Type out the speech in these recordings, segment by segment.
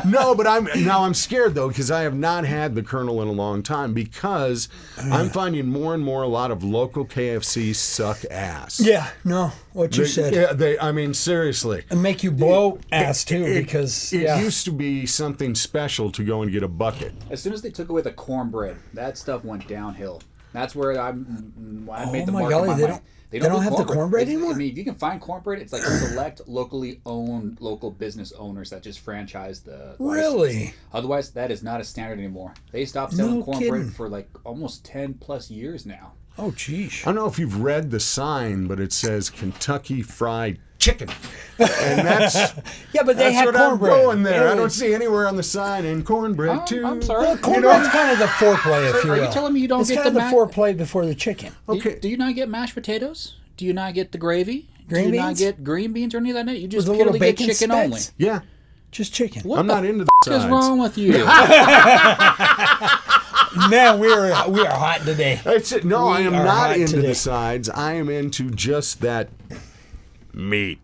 No, but I'm scared though because I have not had the Colonel in a long time because I'm finding more and more a lot of local KFC suck ass. Yeah, no, what you said. Yeah, I mean seriously. And make you blow ass too because it used to be something special to go and get a bucket. As soon as they took away the cornbread, that stuff went downhill. That's where I made the my mark in my golly, mind. They don't have the cornbread anymore? I mean, you can find cornbread. It's like select locally owned local business owners that just franchise the Really? license. Otherwise, that is not a standard anymore. They stopped selling cornbread kidding. for like almost 10 plus years now. Oh, geez. I don't know if you've read the sign, but it says Kentucky Fried Chicken. And that's Yeah, but they had what cornbread. I'm going there. I don't see anywhere on the sign and cornbread too. I'm sorry. Well, cornbread's kind of the foreplay, if you will. Are you telling me you don't it's get kind the of the foreplay before the chicken. Okay. Do you not get mashed potatoes? Do you not get the gravy? Green Do you not beans? get green beans or any of that? You just With a purely little get bacon chicken specks? only. Yeah. Just chicken. What I'm the not into the f*** is sides. wrong with you? Man, we are hot today. I am are not hot into today. the sides. I am into just that meat.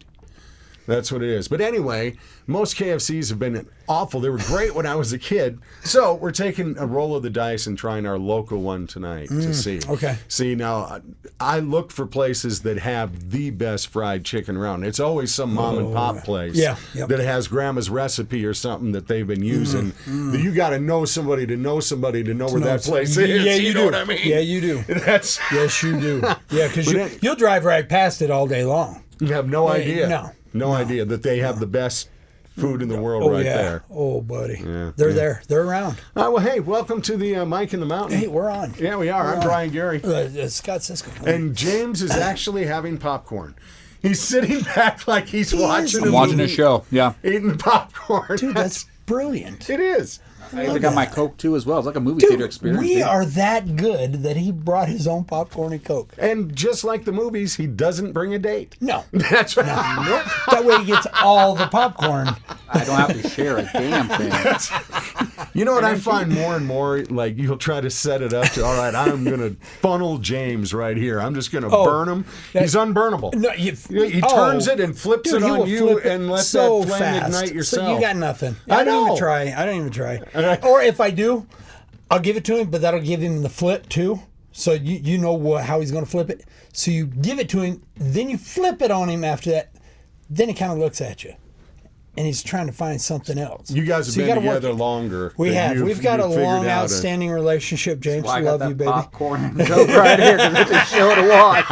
That's what it is. But anyway, most KFCs have been awful. They were great when I was a kid. So we're taking a roll of the dice and trying our local one tonight to see. Okay. See, now, I look for places that have the best fried chicken around. It's always some mom and pop place Yep. that has grandma's recipe or something that they've been using. You got to know somebody to know somebody to know where that place is. Yeah, you know do. what I mean? Yeah, you do. That's Yes, you do. Yeah, because But you'll drive right past it all day long. You have no idea. No idea that they have the best food in the world right there. Oh, buddy. Yeah, They're there. They're around. Well, hey, welcome to the Mike in the Mountain. Hey, we're on. Yeah, we are. I'm Brian Gary. Scott Cisco. And James is actually having popcorn. He's sitting back like he's watching I'm watching a show. Yeah. eating popcorn. Dude, that's brilliant. It is. I even got my Coke too as well. It's like a movie theater experience. We dude. are that good that he brought his own popcorn and Coke. And just like the movies, he doesn't bring a date. No. That's right. Nope. That way he gets all the popcorn. I don't have to share a damn thing. You know what I find more and more? Like, you'll try to set it up to, all right, I'm going to funnel James right here. I'm just going to burn him. He's unburnable. No, he turns it and flips Dude, it he on will you flip it and let so that flame fast. ignite yourself. So you got nothing. I I don't know. even try. Or if I do, I'll give it to him, but that'll give him the flip too. So you know how he's going to flip it. So you give it to him, then you flip it on him after that. Then he kind of looks at you. And he's trying to find something else. You guys have So you been gotta work together it. longer. We than have. you've- We've got a you've figured long, out outstanding relationship, James. Well, I Love got you, that baby. popcorn and Coke right here because it's a show to watch.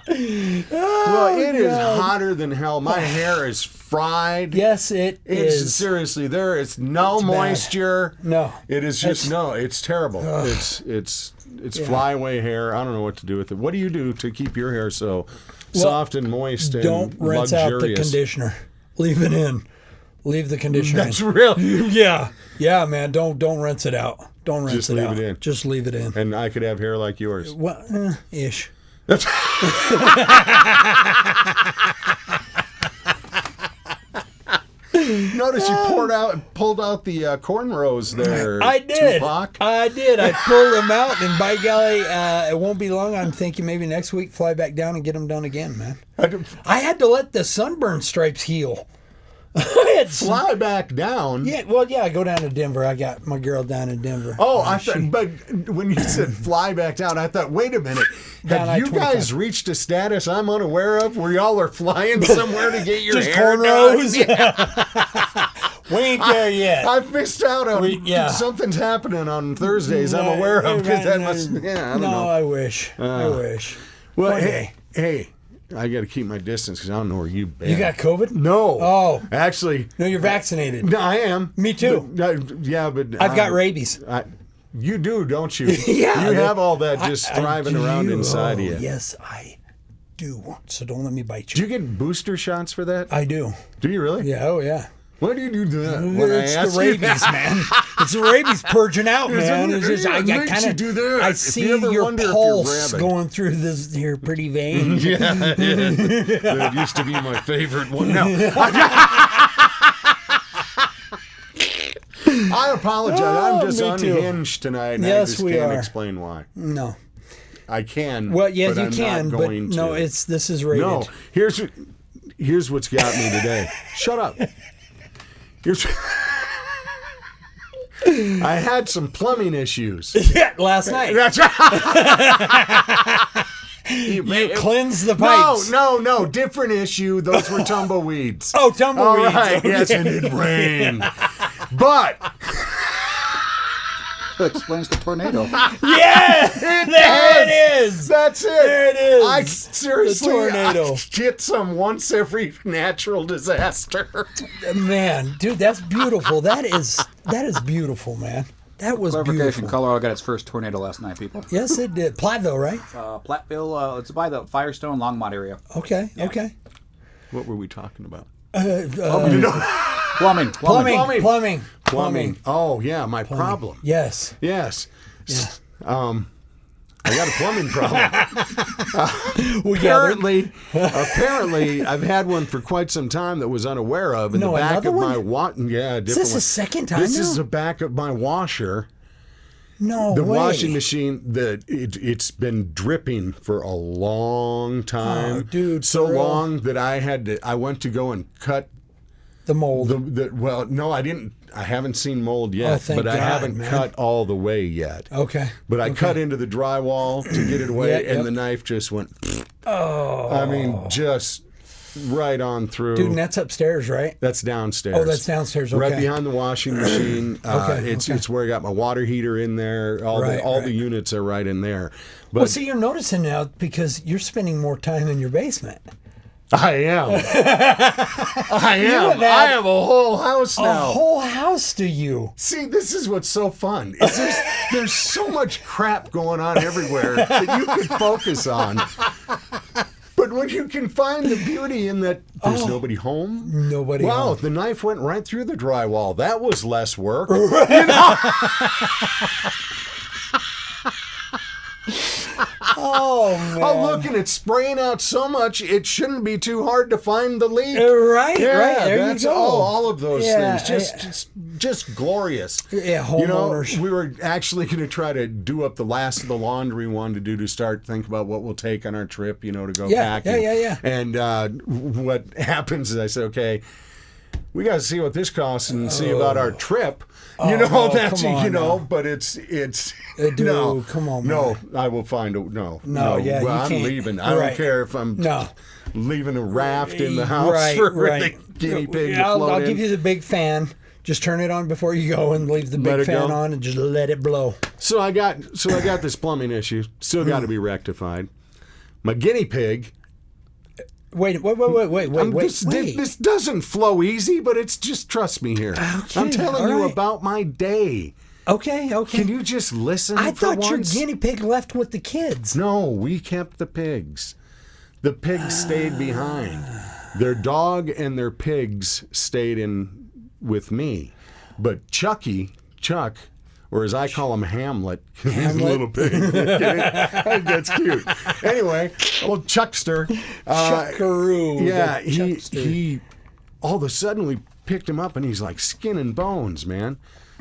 Well, it is hotter than hell. My hair is fried. Yes, it It's is. seriously, there is no It's bad. moisture. No. It is just it's terrible. It's flyaway hair. I don't know what to do with it. What do you do to keep your hair so soft and moist and Don't rinse out the luxurious? conditioner. Leave it in. Leave the conditioner That's in. real. Yeah, man. Don't rinse it out. Don't rinse Just it leave out. it in. Just leave it in. And I could have hair like yours. Well, ish. That's Notice you pulled out the cornrows there. I did. Tupac. I did. I pulled them out, and by golly, it won't be long. I'm thinking maybe next week fly back down and get them done again, man. I had to let the sunburn stripes heal. I had Fly back down. Yeah, I go down to Denver. I got my girl down in Denver. Oh, I thought, but when you said fly back down, I thought, wait a minute. Down Have you I-25. guys reached a status I'm unaware of where y'all are flying somewhere to get your Just hair cornrows. done? We ain't there yet. I've missed out on yeah. something's happening on Thursdays I'm aware of because that must, I don't know. I wish. I wish. Well, One hey, day. I got to keep my distance because I don't know where you've been. You got COVID? No. Oh. Actually. No, you're vaccinated. No, I am. Me too. But, yeah, but. I've got rabies. You do, don't you? Yeah. You have all that just thriving around inside of you. Yes, I do. So don't let me bite Do you. you get booster shots for that? I do. Do you really? Yeah, oh yeah. Why do you do that? When I It's ask the you rabies, that? man. It's the rabies purging out, man. It's just, I It makes kind you of do that. I If see you ever your wonder if you're pulse rabid. going through this here pretty vein. Yeah, it is. That used to be my favorite one. No. I apologize. I'm just me too. unhinged tonight, and I Yes, just we can't are. explain why. No. I can. Well, yeah, but you I'm can, not but going no, to. this is rated. No, here's what's got me today. Shut up. Here's. I had some plumbing issues. Yeah, last night. That's right. You cleansed the pipes. No. Different issue. Those were tumbleweeds. Oh, tumbleweeds. All right. Okay. Yes, and it rained. But That explains the tornado. Yeah, there it is. that's it. There it is. I seriously The tornado. I get some once every natural disaster. Man, dude, that's beautiful. That is beautiful, man. That was Clarification, beautiful. Colorado got its first tornado last night, people. Yes, it did. Platteville, right? Platteville, it's by the Firestone, Longmont area. Okay, okay. What were we talking about? Plumbing. Plumbing. Oh yeah, my problem. Yes. Yes. I got a plumbing problem. We gathered. Apparently, I've had one for quite some time that was unaware of. In the back another of my one? yeah, Is this the second time This now? is the back of my washer. No The way. washing machine, it's been dripping for a long time. Oh, dude, so for real? long that I went to go and cut The mold. well, no, I didn't. I haven't seen mold yet, thank but I God, haven't man. cut all the way yet. Okay. But I cut into the drywall to get it away, Yeah, and yep. the knife just went. Oh. I mean, just right on through. Dude, and that's upstairs, right? That's downstairs. Oh, that's downstairs. Okay. Right behind the washing machine. It's where I got my water heater in there. All Right. the units are right in there. But Well, see, you're noticing now because you're spending more time in your basement. I am. I am. have I have a whole house A now. whole house to you. See, this is what's so fun. Is there's so much crap going on everywhere that you could focus on. But when you can find the beauty in that there's nobody home. Nobody Wow, home. the knife went right through the drywall. That was less work. Oh, man. Oh, look, and it's spraying out so much, it shouldn't be too hard to find the leak. Right, Yeah, right. There you that's go. all of those Yeah, things. Just glorious. Yeah, You know, homeowners. we were actually going to try to do up the last of the laundry we wanted to do to start think about what we'll take on our trip, to go Yeah, packing. yeah. And what happens is I said, okay, we got to see what this costs and see about our trip. That's come on now. but it's Dude, no, come on, no, man. I will find a no. Yeah, well, you I'm can't. leaving. I Right. don't care if I'm No. leaving a raft in the house Right, for right. the guinea pig Yeah, to I'll float in. give you the big fan. Just turn it on before you go and leave the Let big it fan go. on and just let it blow. So I got this plumbing issue. Still got to be rectified. My guinea pig. Wait. This doesn't flow easy, but it's just trust me here. Okay, I'm telling all you right. about my day. Okay. Can you just listen? I for thought your once? guinea pig left with the kids. No, we kept the pigs. The pigs stayed behind. Their dog and their pigs stayed in with me. But Chuck, or as I call him, Hamlet, 'cause he's a Hamlet? little pig. That's cute. Anyway, old Chuckster. Chuckaroo. Yeah, the Chuckster. he all of a sudden we picked him up and he's like skin and bones, man.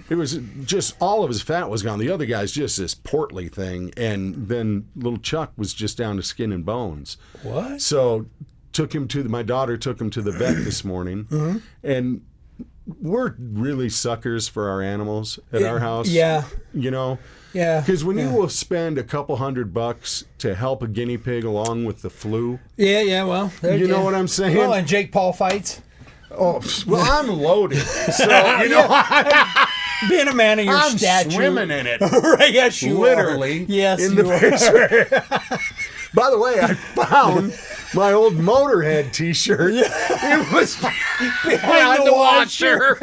It was just all of his fat was gone. The other guy's just this portly thing, and then little Chuck was just down to skin and bones. What? So my daughter took him to the vet this morning, Mm-hmm. and we're really suckers for our animals at our house. Yeah. Yeah. Because when you will spend a couple $100 to help a guinea pig along with the flu, Yeah. Well, you know what I'm saying? Well, and Jake Paul fights. Oh, well, I'm loaded. So, Being a man of your I'm stature. swimming in it. Right, yes, you Literally. are. Yes, in you the are. picture. By the way, I found my old Motorhead T-shirt. It was behind the washer.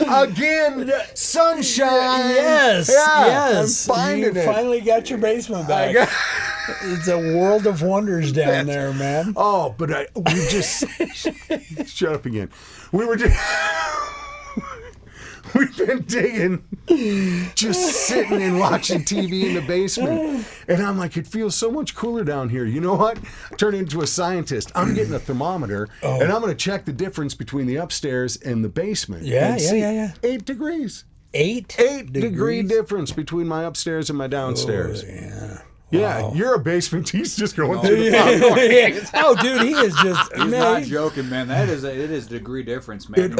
Again, sunshine. Yes, Yeah, yes. I'm finding you it. finally got your basement back. It's a world of wonders down there, man. Oh, but we just shut up again. We were just we've been digging, just sitting and watching TV in the basement, and I'm like, it feels so much cooler down here. You know what? Turn into a scientist. I'm getting a thermometer, and I'm going to check the difference between the upstairs and the basement. Yeah, and yeah, see, yeah, yeah. 8 degrees. 8 8 degree difference between my upstairs and my downstairs. Yeah. Yeah, you're a basement. He's just going through the front. Yeah. Oh, dude, he is just. He's not joking, man. It is a degree difference, man.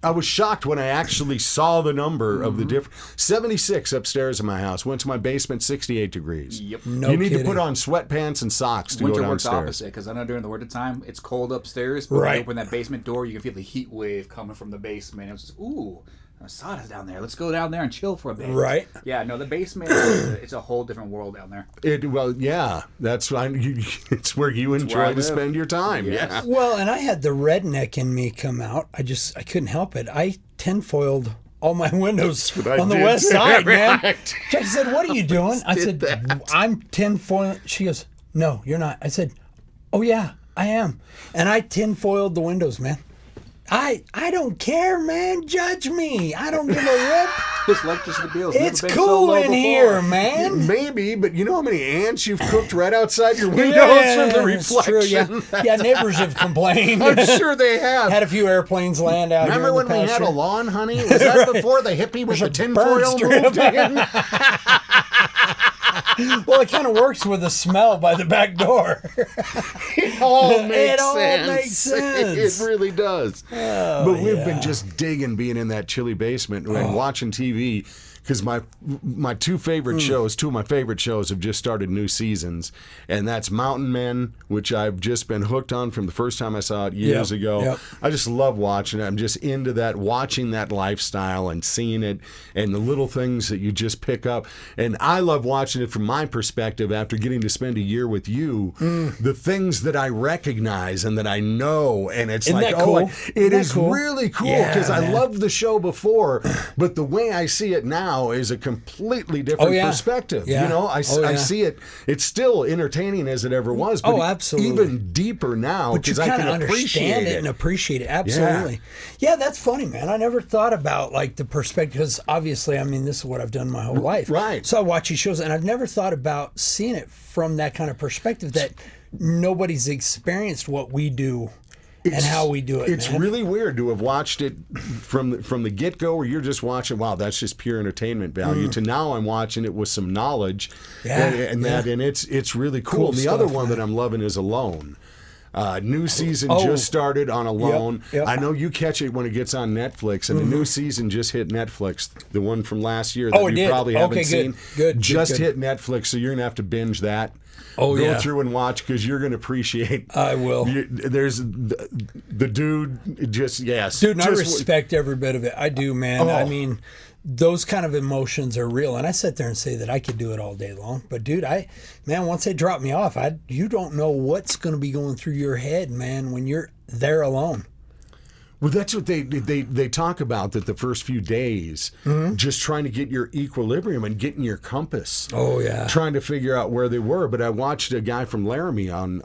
I was shocked when I actually saw the number of the difference. 76 upstairs in my house. Went to my basement, 68 degrees. Yep. No you need kidding. to put on sweatpants and socks to Winter go works downstairs. opposite, because I know during the winter time it's cold upstairs, but when Right. you open that basement door, you can feel the heat wave coming from the basement. It was just, ooh, sauna's down there. Let's go down there and chill for a bit. Right. Yeah, no, the basement it's a whole different world down there. That's why it's where you where I enjoy to live. spend your time. Yes. Yeah. Well, and I had the redneck in me come out. I couldn't help it. I tinfoiled all my windows what I on the did. west side, man. Right. Jackie said, "What are you doing?" I did said, that. "I'm tinfoiling." She goes, "No, you're not." I said, "Oh yeah, I am." And I tinfoiled the windows, man. I don't care, man. Judge me. I don't give a rip. This electricity bill's It's never been so cool low in before. here, man. Maybe, but you know how many ants you've cooked right outside your windows Yeah, from the it's reflection? true, yeah, neighbors have complained. I'm sure they have. Had a few airplanes land out Remember here. when we had a lawn, honey? Was that before the hippie with the tinfoil moved in? Well, it kind of works with the smell by the back door. It all makes sense. It really does. But we've been just digging being in that chilly basement and watching TV. Because my two of my favorite shows have just started new seasons, and that's Mountain Men, which I've just been hooked on from the first time I saw it years ago. Yep. I just love watching it. I'm just into that, watching that lifestyle and seeing it, and the little things that you just pick up. And I love watching it from my perspective after getting to spend a year with you. The things that I recognize and that I know, and it's Isn't like, that cool? it is cool? really cool Yeah, because I man. loved the show before, but the way I see it now is a completely different perspective. Yeah. You know, I see it. It's still entertaining as it ever was, but absolutely. even deeper now But you because I kind can of appreciate understand it it. and appreciate it. Absolutely. Yeah, that's funny, man. I never thought about like the perspective, because obviously, I mean, this is what I've done my whole life. Right. So I watch these shows, and I've never thought about seeing it from that kind of perspective that nobody's experienced what we do and how we do it. It's man. really weird to have watched it from the get go, where you're just watching. Wow, that's just pure entertainment value. To now, I'm watching it with some knowledge, and it's really cool. Cool And the stuff, other one man. that I'm loving is Alone. New season just started on Alone. Yep. I know you catch it when it gets on Netflix, and the new season just hit Netflix. The one from last year that it you did? probably haven't Okay, seen Good. just hit Netflix, so you're gonna have to binge that. Oh, Go yeah. through and watch because you're going to appreciate. I will. There's the dude. Just yes, Dude, and I just, respect every bit of it. I do, man. I mean, those kind of emotions are real. And I sit there and say that I could do it all day long. But dude, once they drop me off, you don't know what's going to be going through your head, man, when you're there alone. Well, that's what they talk about, that the first few days, just trying to get your equilibrium and getting your compass. Oh, yeah. Trying to figure out where they were. But I watched a guy from Laramie on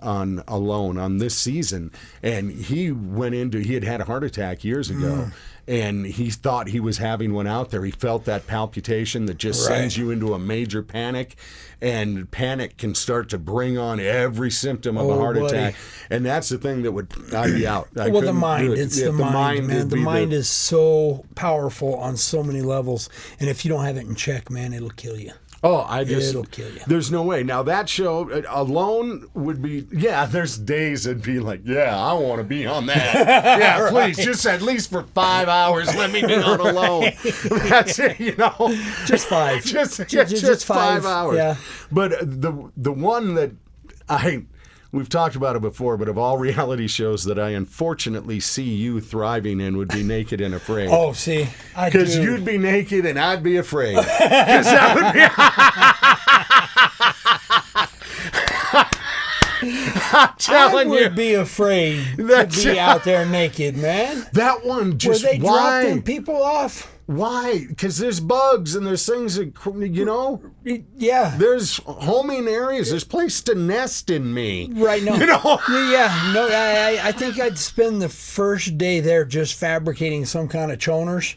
Alone on this season, and he had a heart attack years ago. And he thought he was having one out there. He felt that palpitation that just sends you into a major panic, and panic can start to bring on every symptom of a heart attack. And that's the thing that I'd be out. Well, the mind. It's the mind, man. would The be mind is so powerful on so many levels. And if you don't have it in check, man, it'll kill you. It'll kill you. There's no way. Now that show Alone would be, there's days it'd be like, I want to be on that. Yeah, please, just at least for 5 hours, let me be on Alone. That's it, Just 5. just 5 hours. Yeah. But the one that we've talked about it before, but of all reality shows that I unfortunately see you thriving in would be Naked and Afraid. Oh, see, I do. Because you'd be naked and I'd be afraid. Because that would be. I'm telling I you. would be afraid to That's- be out there naked, man. That one just, Where they why? dropping people off. Why? Because there's bugs and there's things that, Yeah. there's homing areas. There's place to nest in me. Right now. No, I think I'd spend the first day there just fabricating some kind of choners.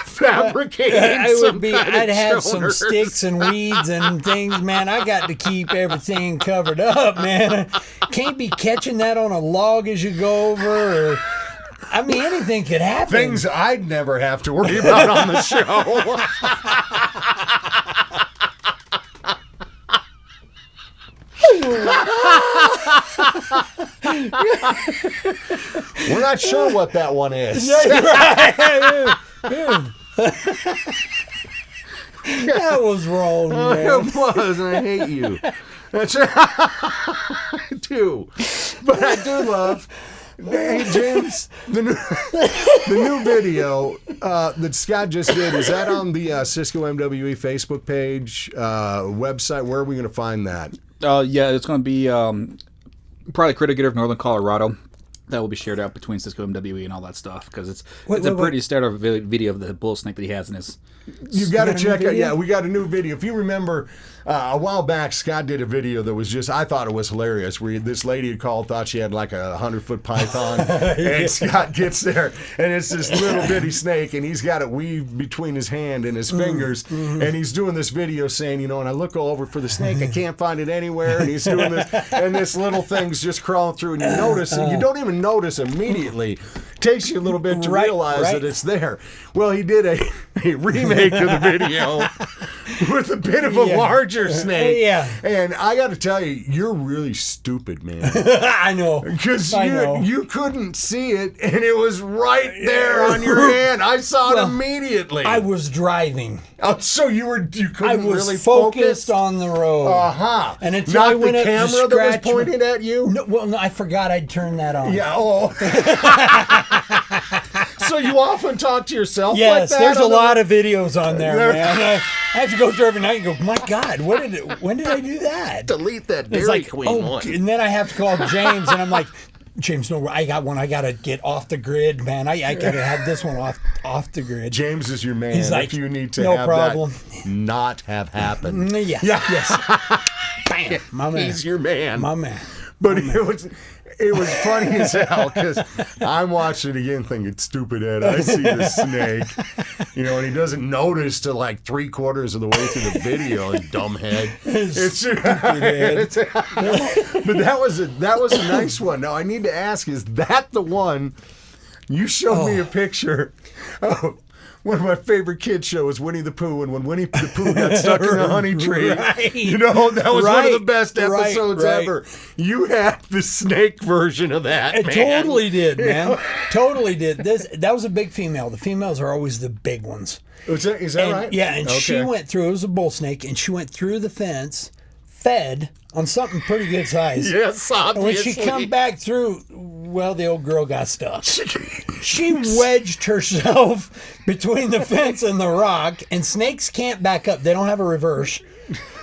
fabricating I'd have some stoners. sticks and weeds and things, man. I got to keep everything covered up, man. Can't be catching that on a log as you go over, or anything could happen. Things I'd never have to worry about on the show. We're not sure what that one is. That was wrong, man. It was, and I hate you. That's right. I do. But I do love, hey, James, the new video that Scott just did, is that on the Cisco MWE Facebook page, website? Where are we going to find that? Yeah, it's going to be probably Critic of Northern Colorado. That will be shared out between Cisco MWE and all that stuff, because it's a pretty standard video of the bull snake that he has in his... You got to check out. Yeah, we got a new video. If you remember, a while back, Scott did a video that was just, I thought it was hilarious, where this lady had called, thought she had like a 100-foot python, and Scott gets there, and it's this little bitty snake, and he's got it weaved between his hand and his fingers, and he's doing this video saying, and I look all over for the snake, I can't find it anywhere, and he's doing this, and this little thing's just crawling through, and you notice, and you don't even notice immediately. Takes you a little bit to realize that it's there. Well, he did a remake of the video with a bit of a larger snake. Yeah. And I got to tell you, you're really stupid, man. I know. Because you couldn't see it, and it was right there on your hand. I saw it immediately. I was driving. Oh, so you couldn't really focused on the road. And until not I went the up to camera that was pointed at you? No, I forgot I'd turned that on. Yeah, So you often talk to yourself yes, like that? There's a lot of videos on there, man. I have to go through every night and go, my God, when did I do that? Delete that Dairy Queen one. And then I have to call James, and I'm like, James, no, I got one. I got to get off the grid, man. I got to have this one off the grid. James is your man. He's like, if you need to no have problem. that not have happened. Yes. Bam. My man. He's your man. My man. But it was funny as hell, because I'm watching it again thinking, stupid Ed, I see the snake. And he doesn't notice till like 3/4 of the way through the video, dumbhead. It's stupid Ed. But that was a nice one. Now I need to ask, is that the one you showed me a picture of? One of my favorite kids shows, Winnie the Pooh, and when Winnie the Pooh got stuck in the honey tree, right. That was one of the best episodes ever. You had the snake version of that, It man. totally did, man. Totally did. That was a big female. The females are always the big ones. Is that right? Yeah, and she went through, it was a bull snake, and she went through the fence, fed on something pretty good size. Yes, obviously. And when she come back through, well, the old girl got stuck. She wedged herself between the fence and the rock, and snakes can't back up. They don't have a reverse.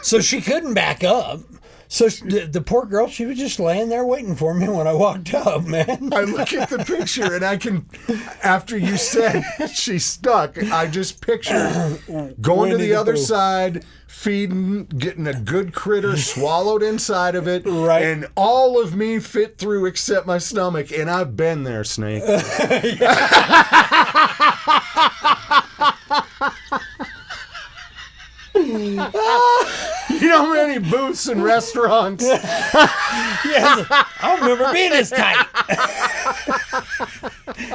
So she couldn't back up. So the poor girl, she was just laying there waiting for me when I walked up, man. I look at the picture, and I can, after you said she's stuck, I just picture going to the other side, feeding, getting a good critter swallowed inside of it, and all of me fit through except my stomach, and I've been there, Snake. You know how many booths and restaurants? Yes, I don't remember being this tight.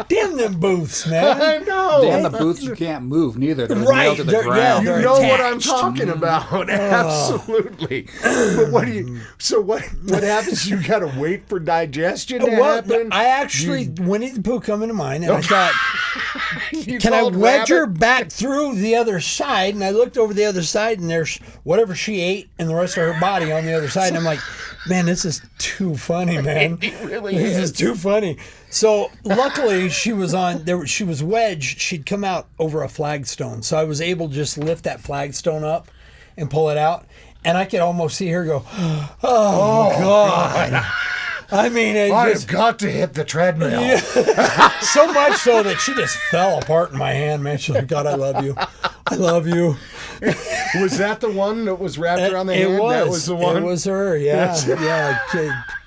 Damn them booths, man. I know. Damn the booths you can't move neither. They're Right, nailed to the they're- ground. yeah, You they're know what attached. I'm talking about. Absolutely. But what happens? You got to wait for digestion to happen? I actually, Winnie the Pooh come into mind, and I thought, You can I called wedge her rabbit? back through the other side? And I looked over the other side, and there's whatever she ate and the rest of her body on the other side. And I'm like, man, this is too funny, man. It really This is. is too funny. So luckily she was on there. She was wedged. She'd come out over a flagstone, so I was able to just lift that flagstone up and pull it out, and I could almost see her go, "Oh, God." I mean, I've got to hit the treadmill. so much so that she just fell apart in my hand, man. She's like, God, I love you. I love you. Was that the one that was wrapped around the It hand? was. That was the one? It was her, yeah. Yeah,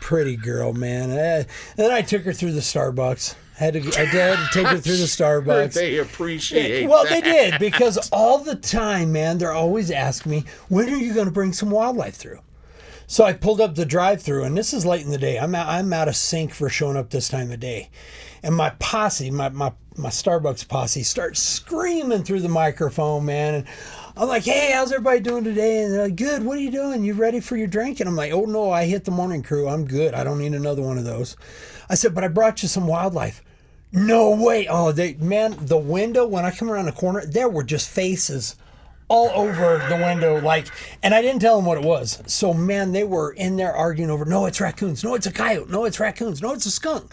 pretty girl, man. And then I took her through the Starbucks. I had to take her through the Starbucks. They appreciate Well, that. they did, because all the time, man, they're always asking me, when are you going to bring some wildlife through? So I pulled up the drive-through, and this is late in the day. I'm out of sync for showing up this time of day. And my posse, my Starbucks posse, starts screaming through the microphone, man. And I'm like, hey, how's everybody doing today? And they're like, good. What are you doing? You ready for your drink? And I'm like, oh no, I hit the morning crew. I'm good. I don't need another one of those. I said, but I brought you some wildlife. No way. Oh, man, the window, when I come around the corner, there were just faces all over the window, and I didn't tell them what it was. So, man, they were in there arguing over, no, it's raccoons. No, it's a coyote. No, it's raccoons. No, it's a skunk.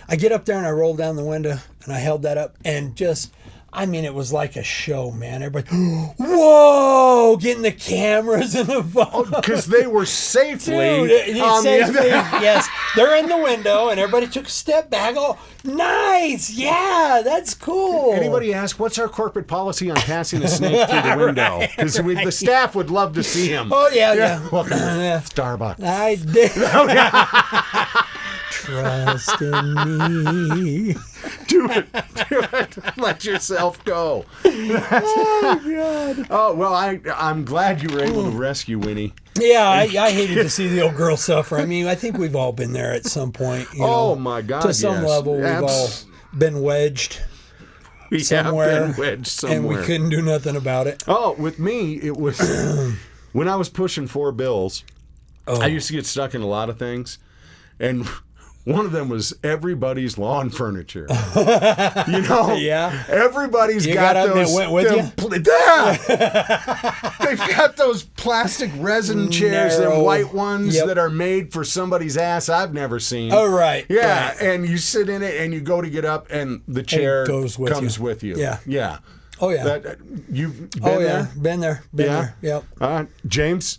I get up there and I roll down the window and I held that up and just, it was like a show, man. Everybody, whoa, getting the cameras and the phone. Because they were safely yes, they're in the window, and everybody took a step back. Oh, nice, yeah, that's cool. Anybody ask, what's our corporate policy on passing a snake through the window? Because the staff would love to see him. Oh, yeah. Welcome to Starbucks. I did. Trust in me. Do it. Let yourself go. Oh, God. Oh, well, I'm glad you were able to rescue Winnie. Yeah, I hated to see the old girl suffer. I think we've all been there at some point. My God, to some level, we've all been wedged somewhere, and we couldn't do nothing about it. Oh, with me, it was when I was pushing 4 bills. I used to get stuck in a lot of things, and one of them was everybody's lawn furniture. Yeah. Everybody's got those. Went with you? They've got those plastic resin chairs, them white ones that are made for somebody's ass I've never seen. Oh, right. Yeah, right. and you sit in it and you go to get up and the chair comes with you. Yeah. Yeah. Oh, yeah. You've been there? Been there. Yep. James?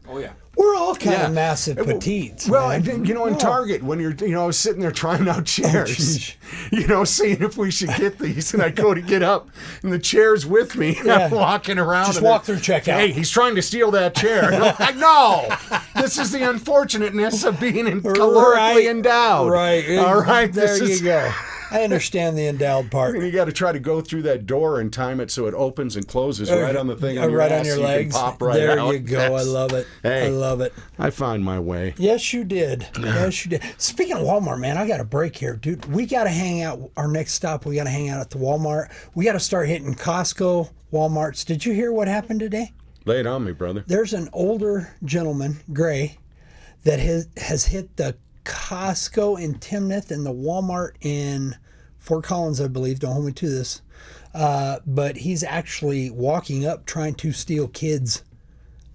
Oh, yeah. We're all kind of massive petites. Well, in Target, when I was sitting there trying out chairs, seeing if we should get these, and I go to get up, and the chair's with me, and I'm walking around. Just walk through checkout. Hey, he's trying to steal that chair. And I'm like, no, this is the unfortunateness of being calorically endowed. Right. All right. There you go. I understand the endowed part. And you got to try to go through that door and time it so it opens and closes right on the thing on your right ass, on your so legs. You can pop right there out. You go. I love it. Hey, I love it. I find my way. Yes, you did. Yes, you did. Speaking of Walmart, man, I got a break here, dude. We got to hang out. Our next stop, we got to hang out at the Walmart. We got to start hitting Costco, Walmarts. Did you hear what happened today? Lay it on me, brother. There's an older gentleman, Gray, that has hit the Costco in Timnath and the Walmart in Fort Collins, I believe. Don't hold me to this. But he's actually walking up trying to steal kids,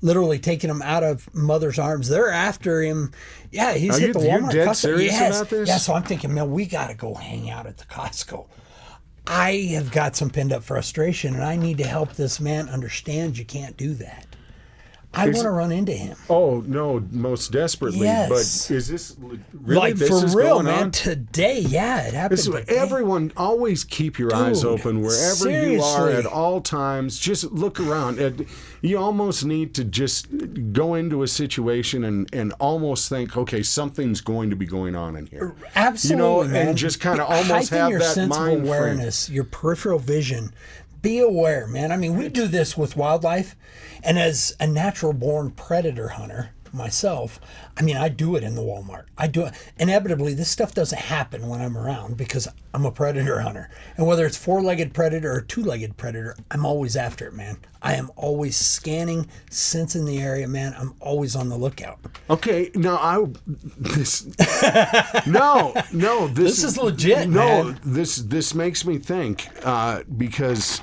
literally taking them out of mother's arms. They're after him. Yeah, he's hit the Walmart. Are you dead serious about this? Yeah, so I'm thinking, man, we got to go hang out at the Costco. I have got some pinned up frustration, and I need to help this man understand you can't do that. I want to run into him. Oh, no, most desperately. Yes. But is this really? Like, this for is real, going man. on? Today, yeah, it happened today. Everyone, always keep your eyes open wherever you are seriously. at all times. Just look around. You almost need to just go into a situation and almost think, okay, something's going to be going on in here. Absolutely, man. And just kind of almost Heighten have your that sense mind of awareness, your peripheral vision. Be aware, man. We do this with wildlife, and as a natural-born predator hunter myself, I do it in the Walmart. I do it. Inevitably, this stuff doesn't happen when I'm around because I'm a predator hunter. And whether it's 4-legged predator or 2-legged predator, I'm always after it, man. I am always scanning, sensing the area, man. I'm always on the lookout. Okay, now this is legit, man. This makes me think because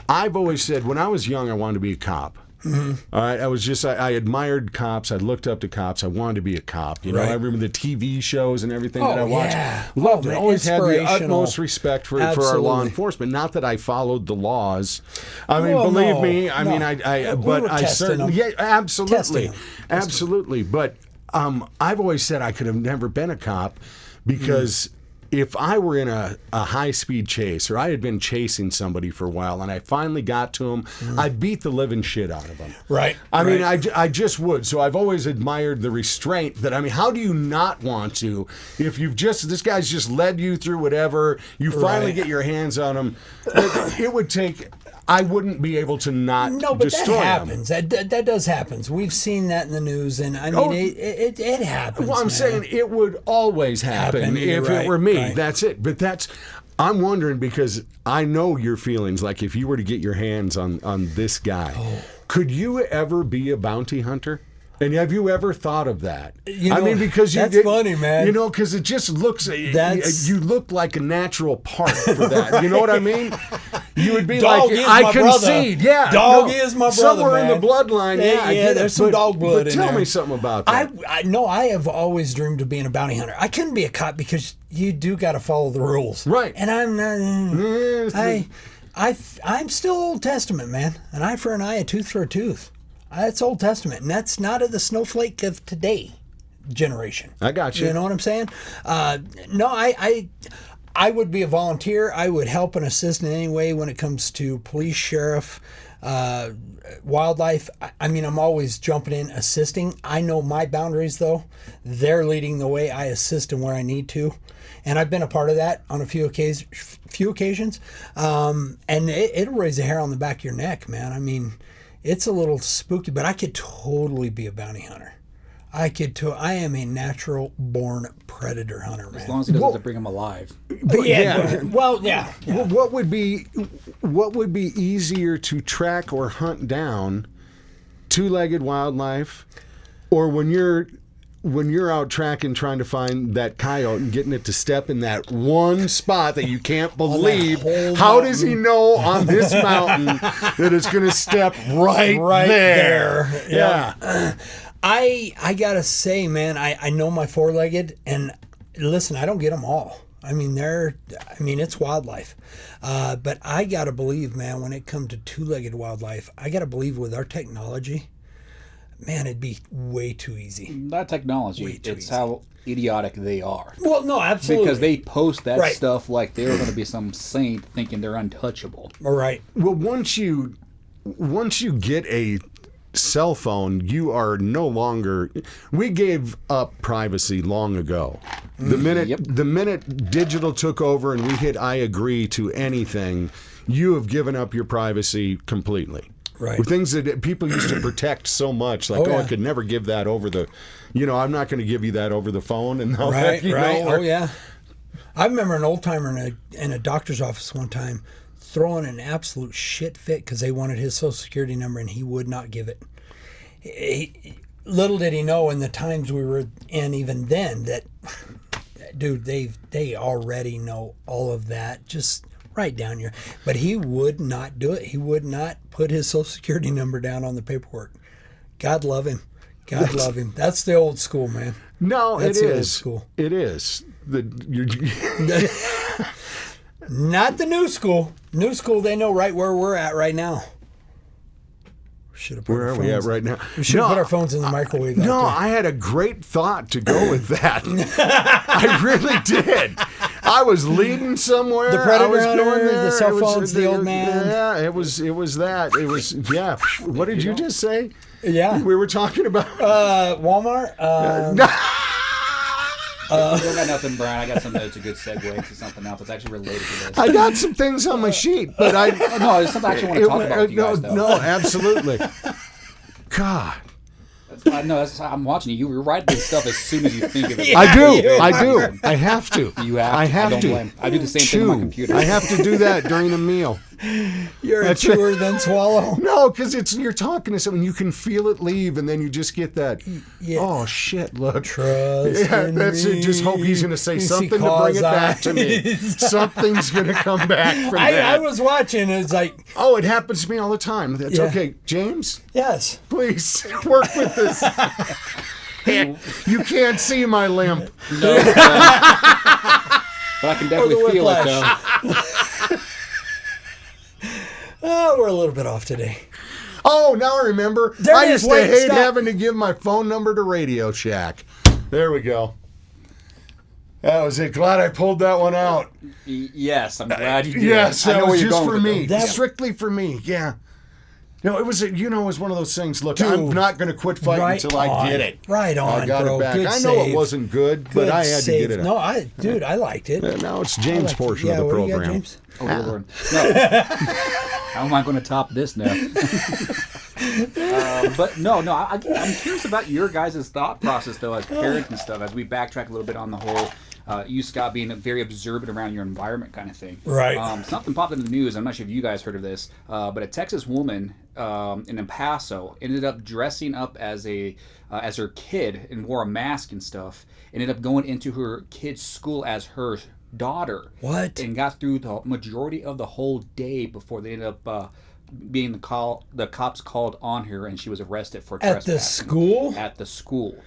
I've always said when I was young I wanted to be a cop. Mm-hmm. I admired cops. I looked up to cops. I wanted to be a cop. I remember the TV shows and everything that I watched. Yeah. Loved it. Man, Always had the utmost respect for our law Absolutely. enforcement. Not that I followed the laws. Believe me. I certainly. Yeah, absolutely, absolutely. But I've always said I could have never been a cop because. If I were in a high-speed chase or I had been chasing somebody for a while and I finally got to him, I'd beat the living shit out of them. Right. I just would. So I've always admired the restraint that, how do you not want to? If this guy's just led you through whatever, you finally get your hands on him, it would take... I wouldn't be able to not destroy that happens. That does happen. We've seen that in the news, and it happens. Well, I'm saying it would always happen if it were me. Right. That's it. But I'm wondering because I know your feelings. Like if you were to get your hands on this guy, could you ever be a bounty hunter? And have you ever thought of that? I mean, because that's funny, man. You know, because it just looks. You look like a natural part for that. You know what I mean? You would be dog like, is I my concede. Brother. Yeah, dog is my brother. Somewhere man. in the bloodline. Yeah, I get there's it. some dog blood but in there. tell me something about that. I have always dreamed of being a bounty hunter. I couldn't be a cop because you do got to follow the rules, right? And I'm not. I'm still Old Testament, man. An eye for an eye, a tooth for a tooth. That's Old Testament, and that's not of the snowflake of today generation. I got you. You know what I'm saying? No, I would be a volunteer. I would help and assist in any way when it comes to police, sheriff, wildlife. I mean, I'm always jumping in, assisting. I know my boundaries, though. They're leading the way. I assist in where I need to. And I've been a part of that on a few occasions. And it'll raise a hair on the back of your neck, man. I mean, it's a little spooky, but I could totally be a bounty hunter. I am a natural born predator hunter, man. As long as he doesn't have to bring him alive. Yeah. Well, yeah. What would be easier to track or hunt down? Two-legged wildlife, or when you're out tracking trying to find that coyote and getting it to step in that one spot that you can't believe. How does he know on this mountain that it's going to step right there? Yeah. I gotta say, man, I know my four-legged, and listen, I don't get them all. I mean, it's wildlife. But I gotta believe, man, when it comes to two-legged wildlife, I gotta believe with our technology, man, it'd be way too easy. Not technology. It's how idiotic they are. Well, no, absolutely. Because they post that stuff like they're going to be some saint thinking they're untouchable. All right. Well, once you get a cell phone, you are no longer. We gave up privacy long ago. The minute digital took over and we hit I agree to anything, you have given up your privacy completely. Right. With things that people used to protect so much, like, I could never give that over the, I'm not going to give you that over the phone. And all that, Oh, yeah. I remember an old timer in a doctor's office one time throwing an absolute shit fit because they wanted his Social Security number and he would not give it. Little did he know in the times we were in even then that, dude, they already know all of that. Just write down but he would not do it. He would not put his Social Security number down on the paperwork. God love him. God love him. That's the old school, man. No, That's it the is. Old school. It is. Not the new school. New school, they know right where we're at right now. Where are we at right now? We should have put our phones in the microwave. No, I had a great thought to go with that. I really did. I was leading somewhere. The predator I was hunter, going there. the cell phone's the old man. Yeah, it was that. It was, yeah. What did you just say? Yeah. We were talking about? Walmart. I don't got nothing, Brian. I got something that's a good segue to something else that's actually related to this. I got some things on my sheet, but I... No, it's something I actually want to talk about with you guys, though. No, absolutely. God. I'm watching you. You write this stuff as soon as you think of it. I do. I have to. You have to. I don't blame. I do the same thing on my computer. I have to do that during a meal. You're a chewer then swallow. No, because you're talking to someone, you can feel it leave, and then you just get that. Yeah. Oh shit! Look, trust. Yeah, that's it. Just hope he's going to say something to bring it back to me. Something's going to come back from that. I was watching. It's like, oh, it happens to me all the time. That's okay, James. Yes. Please work with this. You can't see my limp. No, but I can definitely feel it though. Oh, we're a little bit off today. Oh, now I remember. I used to hate having to give my phone number to Radio Shack. There we go. That was it. Glad I pulled that one out. Yes, I'm glad you did. Yes, that was just for me. That, strictly for me. Yeah. No, it was one of those things. Look, dude, I'm not going to quit fighting until I get it. Right on, I got bro. it back. Good I know save. It wasn't good, but I had to get it. No, I liked it. Now it's James' portion of the program. program. What do you got, James? Oh, Lord. No. How am I going to top this now? But no, I'm curious about your guys' thought process, though, as parents and stuff, as we backtrack a little bit on the whole you, Scott, being very observant around your environment kind of thing. Right. Something popped in the news. I'm not sure if you guys heard of this, but a Texas woman in El Paso ended up dressing up as her kid and wore a mask and stuff. Ended up going into her kid's school as her daughter. What? And got through the majority of the whole day before they ended up being the cops called on her, and she was arrested for trespassing. At the school? At the school.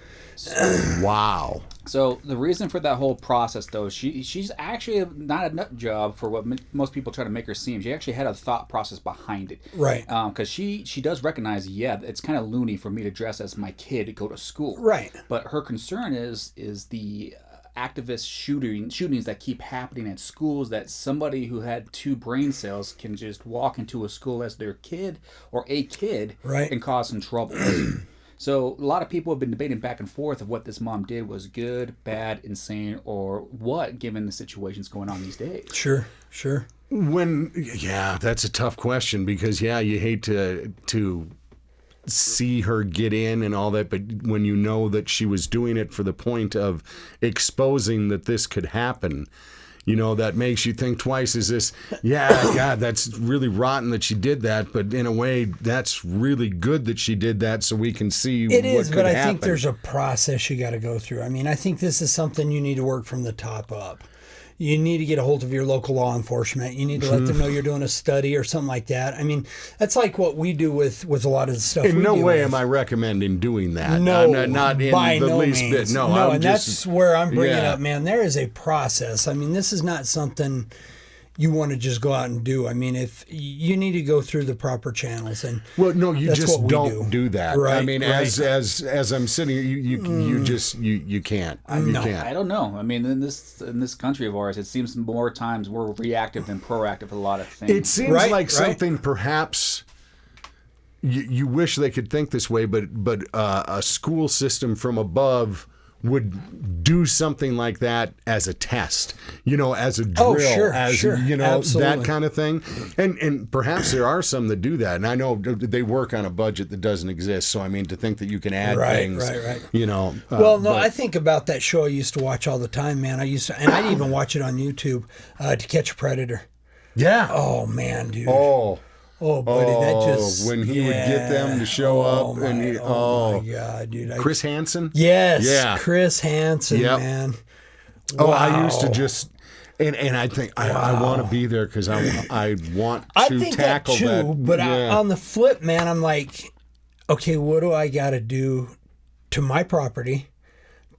Wow. So the reason for that whole process, though, she's actually not a nut job for what most people try to make her seem. She actually had a thought process behind it, right? Because she does recognize, it's kind of loony for me to dress as my kid to go to school, right? But her concern is the activist shootings that keep happening at schools, that somebody who had 2 brain cells can just walk into a school as their kid or a kid, right, and cause some trouble. So a lot of people have been debating back and forth of what this mom did was good, bad, insane, or what, given the situations going on these days. Sure. That's a tough question because you hate to see her get in and all that, but when you know that she was doing it for the point of exposing that this could happen, that makes you think twice. Is this, God, that's really rotten that she did that, but in a way, that's really good that she did that so we can see what could happen. It is, but I think there's a process you got to go through. I mean, I think this is something you need to work from the top up. You need to get a hold of your local law enforcement. You need to let them know you're doing a study or something like that. I mean, that's like what we do with a lot of the stuff. In no way am I recommending doing that. No, I'm not in by the no least means. bit. No, and that's where I'm bringing up, man. There is a process. I mean, this is not something you want to just go out and do. I mean, if you need to go through the proper channels, and you just don't do that. Right, I mean, right. as I'm sitting here, you just can't. You can't. I don't know. I mean, in this country of ours, it seems more times we're reactive than proactive with a lot of things. It seems like something perhaps you wish they could think this way, but a school system from above would do something like that as a test, as a drill, sure. Absolutely. That kind of thing. And perhaps there are some that do that. And I know they work on a budget that doesn't exist. So, I mean, to think that you can add things, right. I think about that show I used to watch all the time, man. And I'd even watch it on YouTube, To Catch a Predator. Yeah. Oh, man, dude. Oh, buddy, that just... when he would get them to show up. My God, dude. Chris Hansen? Yes. Yeah. Chris Hansen, man. Wow. Oh, I used to just... And I think I want to be there because I want to tackle that. I think that too, but on the flip, man, I'm like, okay, what do I got to do to my property,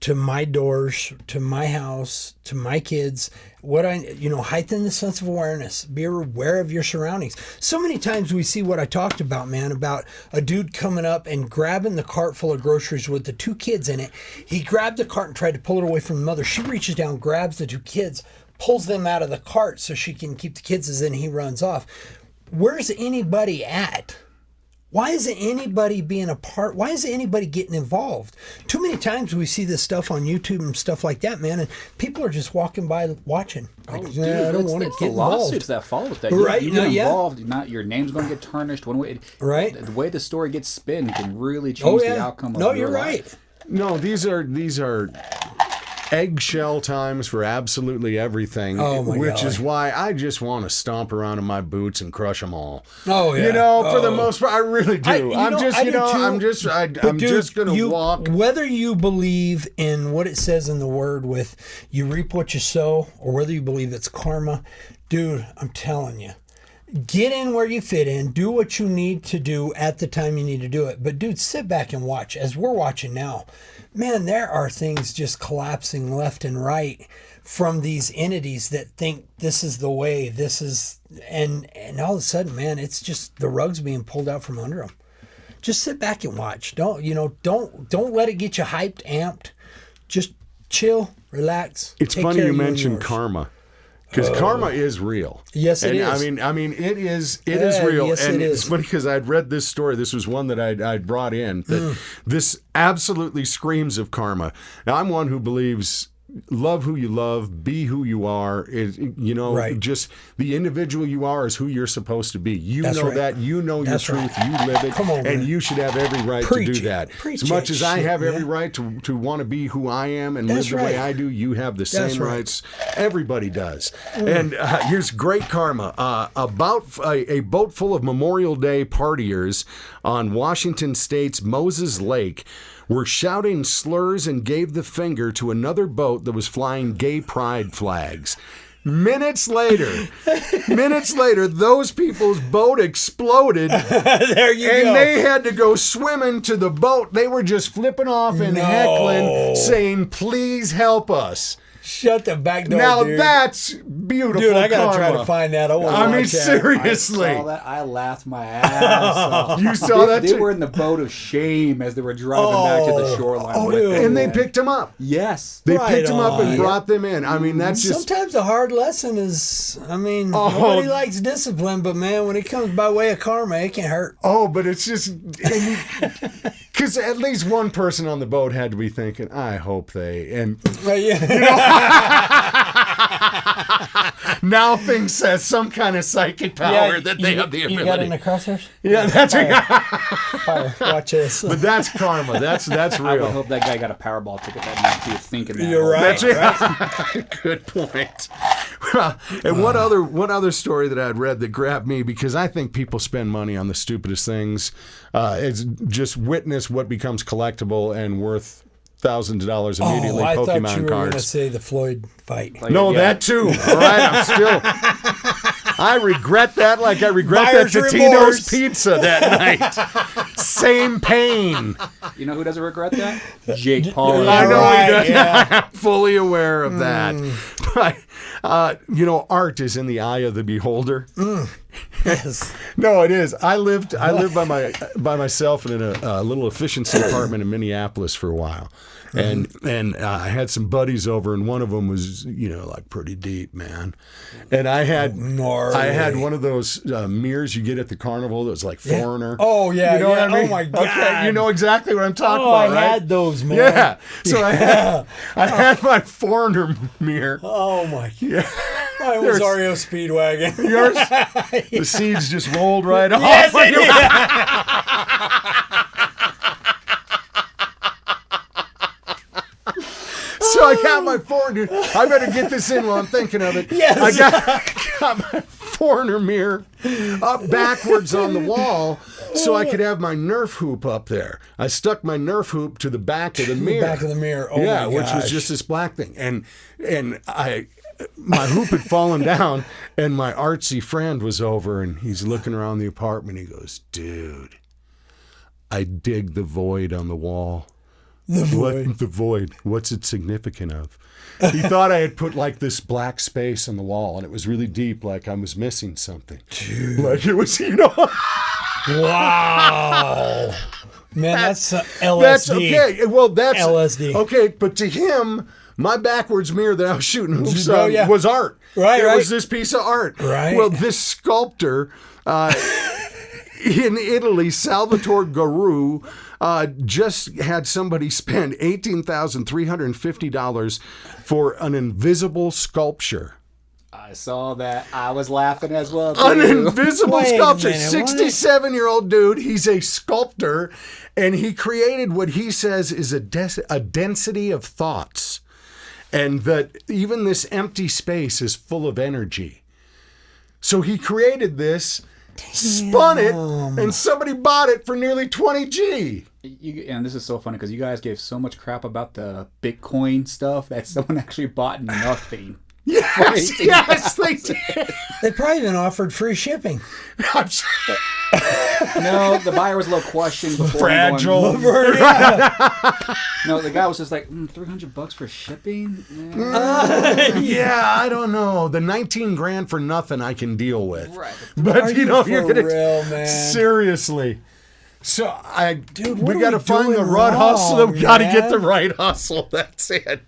to my doors, to my house, to my kids? Heighten the sense of awareness. Be aware of your surroundings. So many times we see what I talked about, man, about a dude coming up and grabbing the cart full of groceries with the 2 kids in it. He grabbed the cart and tried to pull it away from the mother. She reaches down, grabs the 2 kids, pulls them out of the cart so she can keep the kids, and then he runs off. Where's anybody at? Why isn't anybody being a part? Why isn't anybody getting involved? Too many times we see this stuff on YouTube and stuff like that, man, and people are just walking by watching. Like, dude, I don't want to get involved. It's the lawsuits that follow with that. Right? You get involved, your name's going to get tarnished. Right? The way the story gets spun can really change the outcome of your life. No, you're right. No, these are eggshell times for absolutely everything, which is why I just want to stomp around in my boots and crush them all. Oh yeah, for the most part, I really do. I'm just going to walk. Whether you believe in what it says in the Word with you reap what you sow, or whether you believe it's karma, dude, I'm telling you. Get in where you fit in. Do what you need to do at the time you need to do it. But, dude, sit back and watch. As we're watching now, man, there are things just collapsing left and right from these entities that think this is the way, and all of a sudden, man, it's just the rug's being pulled out from under them. Just sit back and watch. Don't let it get you hyped, amped. Just chill, relax. It's funny you mentioned karma. Because karma is real. Yes, it is. I mean, it is real. Yes, and it is. It's funny because I'd read this story. This was one that I'd brought in. That this absolutely screams of karma. Now, I'm one who believes love who you love, be who you are. Right. Just the individual you are is who you're supposed to be. You That's know right. that. You know That's your truth. You live it. Come on, and man. you should have every right Preach to do it. that. Preach As much that as I shit, have every man. right to want to be who I am and That's live the way right. I do, you have the That's same right. rights. Everybody does. And here's great karma. About a boat full of Memorial Day partiers on Washington State's Moses Lake were shouting slurs and gave the finger to another boat that was flying gay pride flags. Minutes later, those people's boat exploded. There you And go. they had to go swimming to the boat. They were just flipping off and No. heckling, saying, "Please help us." Shut the back door, Now dude. that's beautiful. Dude, I gotta try karma. to find that. I wanna I mean, watch that. seriously. I saw that. I laughed my ass off. You saw that They too? were in the boat of shame as they were driving back to the shoreline. Oh, with them, and they man. picked him up. Yes. They Right picked him up and on. brought them in. I mean, that's just. Sometimes a hard lesson is, Oh. nobody likes discipline, but man, when it comes by way of karma, it can hurt. Oh, but it's just. Because at least one person on the boat had to be thinking, I hope they. And now things has some kind of psychic power that they have the ability. You got in the crosshairs? Yeah, that's Fire. Watch this. But that's karma. That's I would real. hope that guy got a Powerball ticket that night too, thinking that. You're right. That's right. Good point. And one other story that I'd read that grabbed me, because I think people spend money on the stupidest things. It's just witness what becomes collectible and worth thousands of dollars immediately. I Pokemon thought you were going to cards. say the Floyd fight. Like, No, yeah. that too. All right, I'm still. I regret that like I regret Buyer's that Totino's remorse. pizza that night. Same pain. You know who doesn't regret that? Jake Paul. I know Right, he does. yeah. I'm fully aware of that. But, art is in the eye of the beholder. Yes. No, it is. I lived by myself in a little efficiency apartment in Minneapolis for a while. And I had some buddies over, and one of them was, like pretty deep, man. And I had one of those mirrors you get at the carnival that was like Foreigner. Oh, yeah. You know what I mean? Oh, my God. Okay, you know exactly what I'm talking Oh, I about, right? had those, man. Yeah. So I had my Foreigner mirror. Oh, my God. Yeah. Mine was There's- REO Speedwagon. Yours, the seeds just rolled right off. Yes, it So I got my Foreigner. I better get this in while I'm thinking of it. Yes. I got my Foreigner mirror up backwards on the wall so I could have my Nerf hoop up there. I stuck my Nerf hoop to the back of the mirror. Back of the mirror. Oh, yeah, my which was gosh. just this black thing. And my hoop had fallen down, and my artsy friend was over, and he's looking around the apartment. He goes, "Dude, I dig the void on the wall." The What void. the void? What's it significant of? He thought I had put like this black space on the wall, and it was really deep, like I was missing something. Dude. Like it was, Wow. Man, that's LSD. That's okay. Well, that's LSD. Okay, but to him, my backwards mirror that I was shooting hoops Oh, on yeah. was art. Right, It right. was this piece of art. Right. Well, this sculptor in Italy, Salvatore Garou, just had somebody spend $18,350 for an invisible sculpture. I saw that. I was laughing as well. An Too. invisible Wait a sculpture. minute, what? 67-year-old dude. He's a sculptor, and he created what he says is a density of thoughts, and that even this empty space is full of energy. So he created this, spun it, and somebody bought it for nearly 20 G. And this is so funny because you guys gave so much crap about the Bitcoin stuff that someone actually bought nothing. Yes, yes, they did. They probably even offered free shipping. I'm sorry. No, the buyer was a little questioned before. Fragile. No, the guy was just like, $300 for shipping? Yeah, I don't know. The 19 grand for nothing I can deal with. Right. But you're for gonna real, man? seriously. So Dude, we what are got to we find the doing right hustle. We got to wrong, get the man? right hustle. That's it.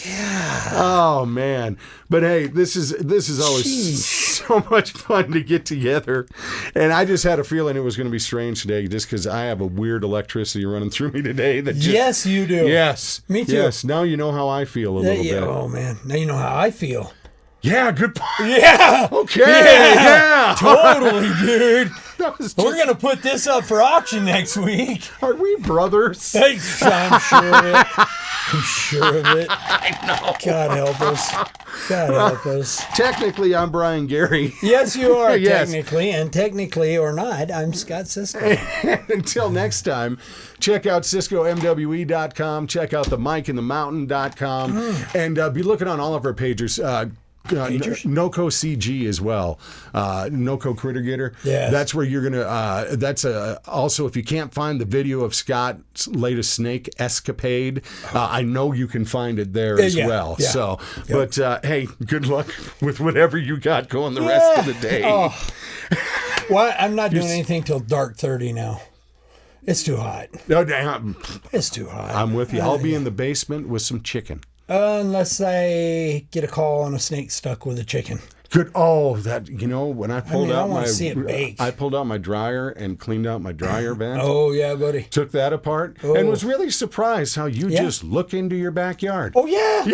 Yeah. Oh man. But hey, this is always Jeez. so much fun to get together. And I just had a feeling it was going to be strange today just because I have a weird electricity running through me today. That just, Yes, you do. Yes. Me too. Yes. Now you know how I feel a little bit. Oh, man. Now you know how I feel. Yeah, good point. Yeah. Okay. Yeah. Totally, dude. That was We're going to put this up for auction next week. Are we brothers? Hey, I'm sure of it. I'm sure of it. I know. God help us. God help us. Technically, I'm Brian Gary. Yes, you are, Yes. technically. And technically or not, I'm Scott Cisco. Until next time, check out CiscoMWE.com. Check out the MikeInTheMountain.com. And be looking on all of our pages. NOCO CG as well. NOCO Critter Getter. Yes. That's where you're going to, that's also, if you can't find the video of Scott's latest snake escapade, I know you can find it there as well. Yeah. So, but hey, good luck with whatever you got going the rest of the day. Oh. Well, I'm not doing anything till dark 30 now. It's too hot. No, damn. It's too hot. I'm with you. I'll be in the basement with some chicken. Unless I get a call on a snake stuck with a chicken. Good. Oh, that, when I pulled I out wanna my, see it bake. I pulled out my dryer and cleaned out my dryer vent. Oh, yeah, buddy. Took that apart and was really surprised how you just look into your backyard. Oh, yeah.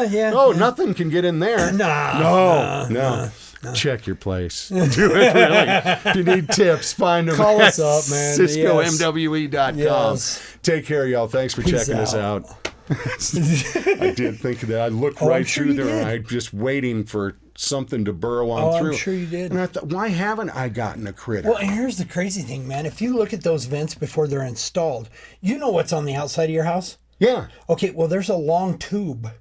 Yeah. Oh, nothing can get in there. No. Check your place. Do it really. If you need tips, find them Call at us up, man. CiscoMWE.com. Yes. Take care, y'all. Thanks for checking us out. I did think of that. I looked right through there and I just waiting for something to burrow on through. I'm sure you did. And I thought, why haven't I gotten a critter? Well, and here's the crazy thing, man. If you look at those vents before they're installed, you know what's on the outside of your house? Yeah. Okay, well, there's a long tube,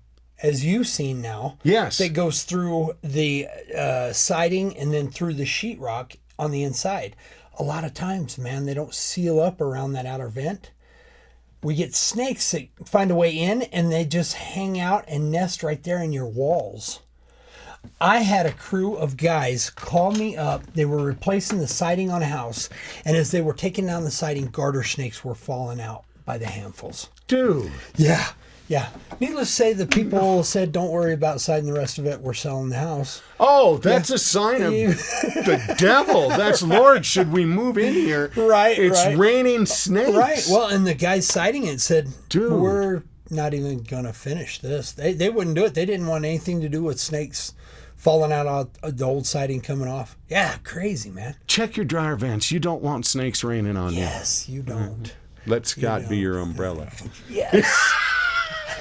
as you've seen now. Yes. That goes through the siding and then through the sheetrock on the inside. A lot of times, man, they don't seal up around that outer vent. We get snakes that find a way in and they just hang out and nest right there in your walls. I had a crew of guys call me up. They were replacing the siding on a house. And as they were taking down the siding, garter snakes were falling out by the handfuls. Dude. Yeah. Yeah. Needless to say, the people said, don't worry about siding the rest of it. We're selling the house. Oh, that's a sign of the devil. That's, Lord, should we move in here? Right, It's right. raining snakes. Right. Well, and the guys siding it said, Dude. We're not even going to finish this. They wouldn't do it. They didn't want anything to do with snakes falling out of the old siding coming off. Yeah, crazy, man. Check your dryer vents. You don't want snakes raining on you. Yes, you don't. Let Scott be your umbrella. Yes.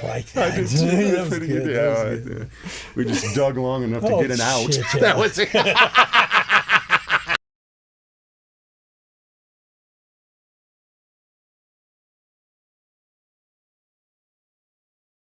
I like that. That was good. We just dug long enough to get it out. Shit, yeah. That was it.